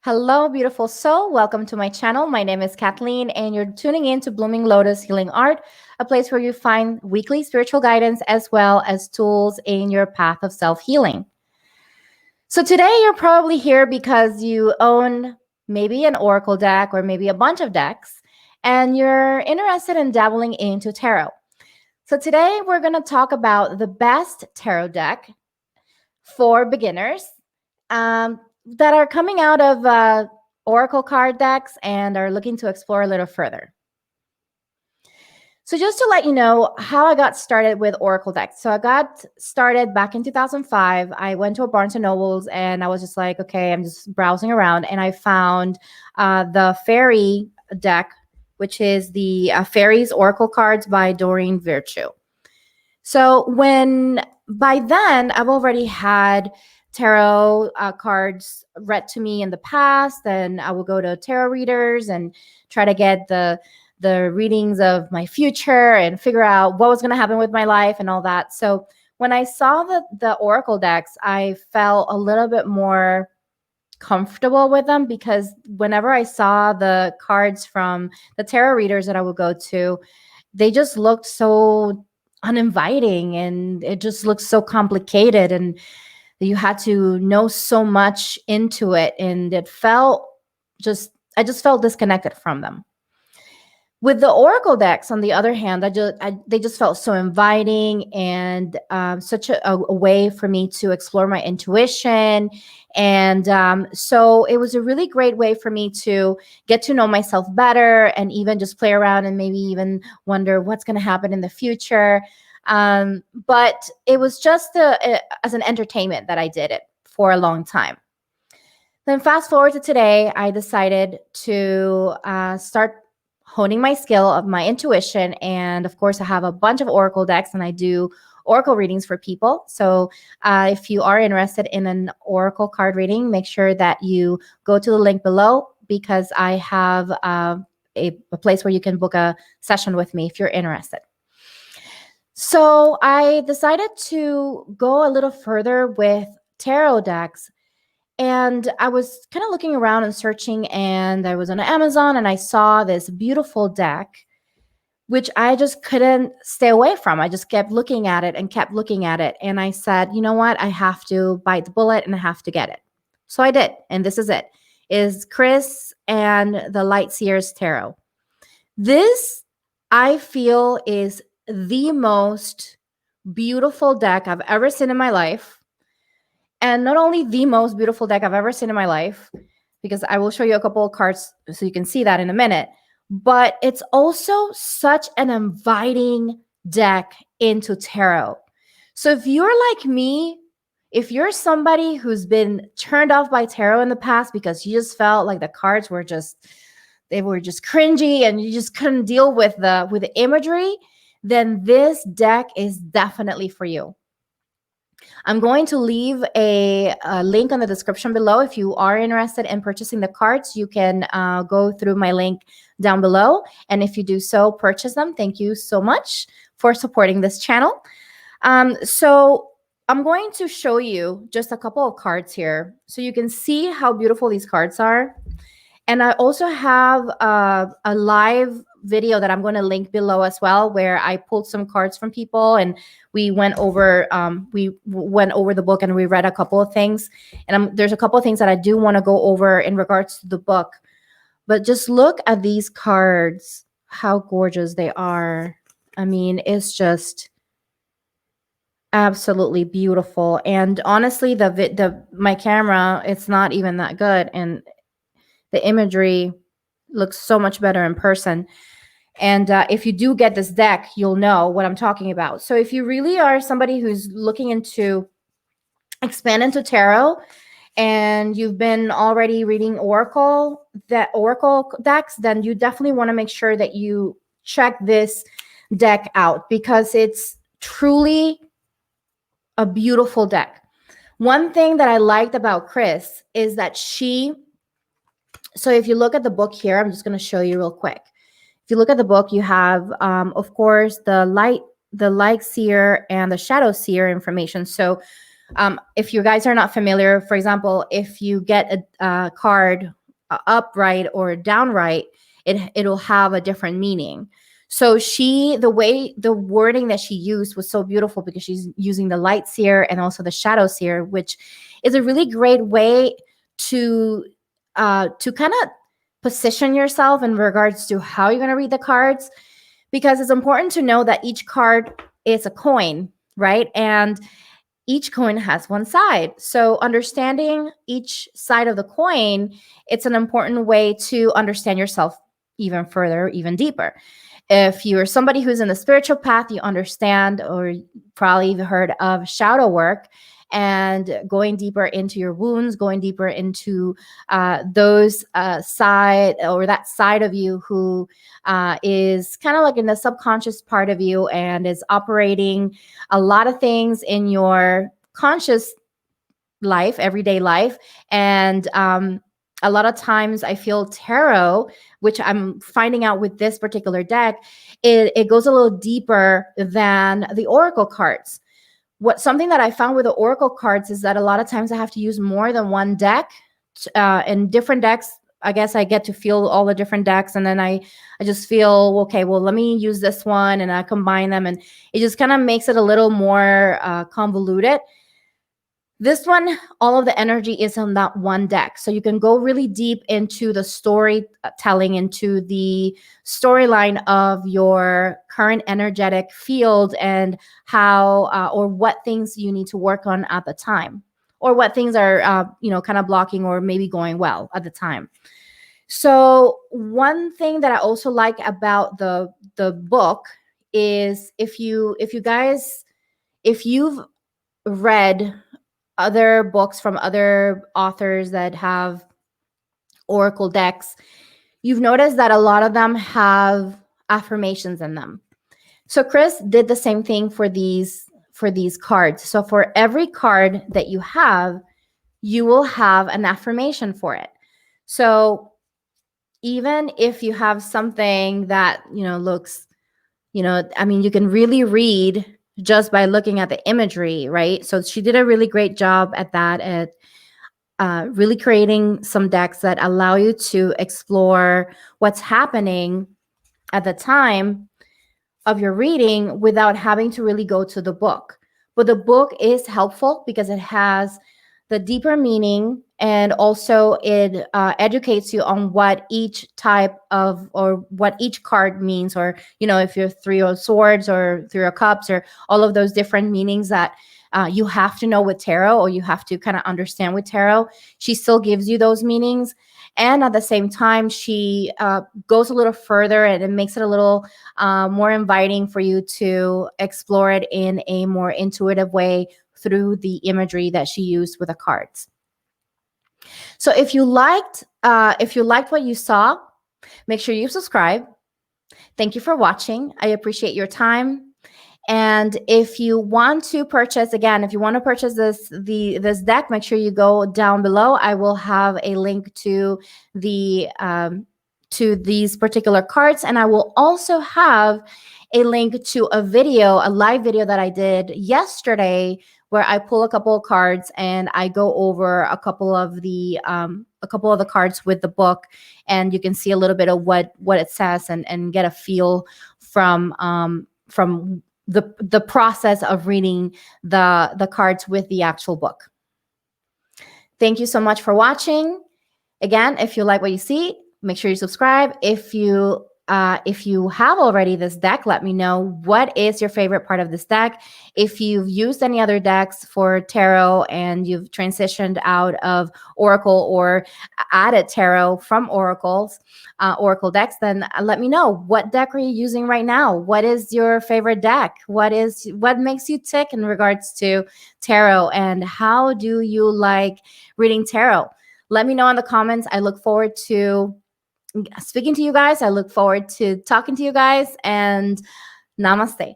Hello, beautiful soul. Welcome to my channel. My name is Kathleen, and you're tuning in to Blooming Lotus Healing Art, a place where you find weekly spiritual guidance as well as tools in your path of self-healing. So today you're probably here because you own maybe an oracle deck or maybe a bunch of decks, and you're interested in dabbling into tarot. So today we're going to talk about the best tarot deck for beginners that are coming out of oracle card decks and are looking to explore a little further. So just to let you know how I got started with oracle decks. So I got started back in 2005. I went to a Barnes & Nobles and I was just like, okay, I'm just browsing around, and I found the Fairy deck, which is the Fairies Oracle cards by Doreen Virtue. So by then I've already had tarot cards read to me in the past, and I would go to tarot readers and try to get the readings of my future and figure out what was going to happen with my life and all that. So when I saw the oracle decks, I felt a little bit more comfortable with them, because whenever I saw the cards from the tarot readers that I would go to, they just looked so uninviting, and it just looked so complicated, and you had to know so much into it, and I just felt disconnected from them. With the oracle decks, on the other hand, they just felt so inviting, and such a way for me to explore my intuition. And so it was a really great way for me to get to know myself better, and even just play around and maybe even wonder what's going to happen in the future. But it was just as an entertainment that I did it for a long time. Then fast forward to today, I decided to start honing my skill of my intuition. And of course, I have a bunch of oracle decks, and I do oracle readings for people. So if you are interested in an oracle card reading, make sure that you go to the link below, because I have a place where you can book a session with me if you're interested. So I decided to go a little further with tarot decks. And I was kind of looking around and searching, and I was on Amazon, and I saw this beautiful deck, which I just couldn't stay away from. I just kept looking at it and kept looking at it. And I said, you know what? I have to bite the bullet and I have to get it. So I did. And this is it. Is Chris and the Light Seers Tarot. This, I feel, is the most beautiful deck I've ever seen in my life. And not only the most beautiful deck I've ever seen in my life, because I will show you a couple of cards so you can see that in a minute, but it's also such an inviting deck into tarot. So if you're like me, if you're somebody who's been turned off by tarot in the past because you just felt like the cards were just cringy and you just couldn't deal with the imagery, then this deck is definitely for you. I'm going to leave a link on the description below. If you are interested in purchasing the cards, you can go through my link down below. And if you do so, purchase them. Thank you so much for supporting this channel. So I'm going to show you just a couple of cards here so you can see how beautiful these cards are. And I also have a live video that I'm going to link below as well, where I pulled some cards from people and we went over the book and we read a couple of things. And there's a couple of things that I do want to go over in regards to the book. But just look at these cards, how gorgeous they are. I mean, it's just absolutely beautiful. And honestly, my camera, it's not even that good, and the imagery looks so much better in person. And if you do get this deck, you'll know what I'm talking about. So if you really are somebody who's looking into expand into tarot, and you've been already reading oracle decks, then you definitely want to make sure that you check this deck out, because it's truly a beautiful deck. One thing that I liked about Chris is that so if you look at the book here, I'm just going to show you real quick. If you look at the book, you have, of course, the light seer and the shadow seer information. So if you guys are not familiar, for example, if you get a card upright or downright, it'll have a different meaning. So the wording that she used was so beautiful because she's using the light seer and also the shadow seer, which is a really great way to kind of position yourself in regards to how you're going to read the cards, because it's important to know that each card is a coin, right? And each coin has one side. So understanding each side of the coin, it's an important way to understand yourself even further, even deeper. If you're somebody who's in the spiritual path, you understand, or probably you've heard of shadow work and going deeper into your wounds, going deeper into those side or that side of you who is kind of like in the subconscious part of you and is operating a lot of things in your conscious life, everyday life. And a lot of times I feel tarot, which I'm finding out with this particular deck, it goes a little deeper than the oracle cards. Something that I found with the oracle cards is that a lot of times I have to use more than one deck. In different decks, I guess I get to feel all the different decks, and then I just feel, okay, well, let me use this one, and I combine them, and it just kind of makes it a little more convoluted. This one, all of the energy is on that one deck. So you can go really deep into the storytelling, into the storyline of your current energetic field and how or what things you need to work on at the time, or what things are, kind of blocking or maybe going well at the time. So one thing that I also like about the book is if you've read other books from other authors that have oracle decks, you've noticed that a lot of them have affirmations in them. So Chris did the same thing for these cards. So for every card that you have, you will have an affirmation for it. So even if you have something that, looks, I mean, you can really read just by looking at the imagery, right? So she did a really great job at that, at really creating some decks that allow you to explore what's happening at the time of your reading without having to really go to the book. But the book is helpful because it has the deeper meaning, and also it educates you on what each type of, or what each card means, or if you're Three of Swords or Three of Cups, or all of those different meanings that you have to know with tarot, or you have to kind of understand with tarot. She still gives you those meanings, and at the same time she goes a little further, and it makes it a little more inviting for you to explore it in a more intuitive way through the imagery that she used with the cards. So if you liked what you saw, make sure you subscribe. Thank you for watching. I appreciate your time. And if you want to purchase, this deck, make sure you go down below. I will have a link to these particular cards, and I will also have a link to a live video that I did yesterday, where I pull a couple of cards and I go over a couple of the cards with the book, and you can see a little bit of what it says, and get a feel from the process of reading the cards with the actual book. Thank you so much for watching. Again, if you like what you see, make sure you subscribe. If you have already this deck, let me know what is your favorite part of this deck. If you've used any other decks for tarot and you've transitioned out of Oracle or added tarot from Oracle decks, then let me know. What deck are you using right now? What is your favorite deck? What makes you tick in regards to tarot, and how do you like reading tarot? Let me know in the comments. I look forward to speaking to you guys. I look forward to talking to you guys, and namaste.